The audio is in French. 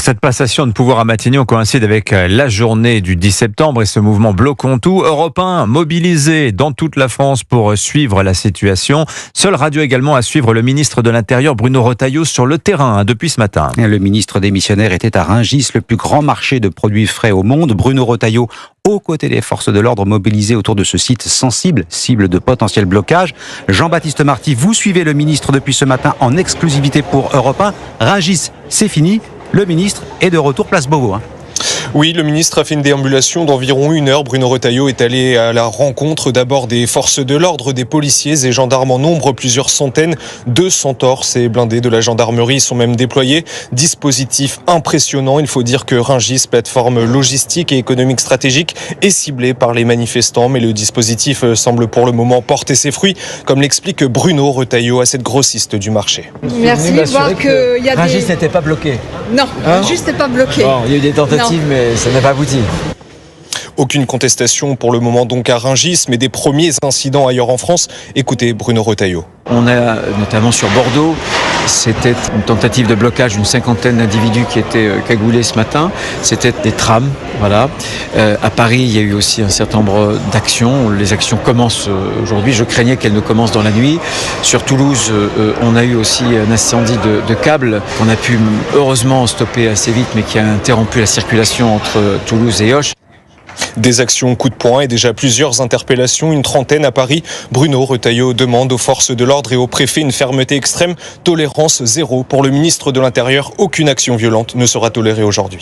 Alors cette passation de pouvoir à Matignon coïncide avec la journée du 10 septembre et ce mouvement Bloquons tout. Europe 1 mobilisé dans toute la France pour suivre la situation. Seule radio également à suivre le ministre de l'Intérieur Bruno Retailleau sur le terrain depuis ce matin. Le ministre démissionnaire était à Rungis, le plus grand marché de produits frais au monde. Bruno Retailleau, aux côtés des forces de l'ordre mobilisées autour de ce site sensible, cible de potentiel blocage. Jean-Baptiste Marty, vous suivez le ministre depuis ce matin en exclusivité pour Europe 1. Rungis, c'est fini. Le ministre est de retour place Beauvau. Oui, le ministre a fait une déambulation d'environ 1 heure. Bruno Retailleau est allé à la rencontre d'abord des forces de l'ordre, des policiers et gendarmes en nombre, plusieurs centaines. 200 torses et blindés de la gendarmerie sont même déployés. Dispositif impressionnant. Il faut dire que Rungis, plateforme logistique et économique stratégique, est ciblée par les manifestants. Mais le dispositif semble pour le moment porter ses fruits, comme l'explique Bruno Retailleau à cette grossiste du marché. Merci de voir qu'il y a Rungis n'était pas bloqué. Non, Rungis n'est pas bloqué. Bon, il y a eu des tentatives, mais ça n'a pas abouti. Aucune contestation pour le moment donc à Rungis, mais des premiers incidents ailleurs en France. Écoutez Bruno Retailleau. On a notamment sur Bordeaux, c'était une tentative de blocage d'une 50aine d'individus qui étaient cagoulés ce matin. C'était des trams, voilà. À Paris, il y a eu aussi un certain nombre d'actions. Les actions commencent aujourd'hui. Je craignais qu'elles ne commencent dans la nuit. Sur Toulouse, on a eu aussi un incendie de câbles qu'on a pu heureusement stopper assez vite, mais qui a interrompu la circulation entre Toulouse et Auch. Des actions coup de poing et déjà plusieurs interpellations, une trentaine à Paris. Bruno Retailleau demande aux forces de l'ordre et au préfet une fermeté extrême. Tolérance zéro pour le ministre de l'Intérieur. Aucune action violente ne sera tolérée aujourd'hui.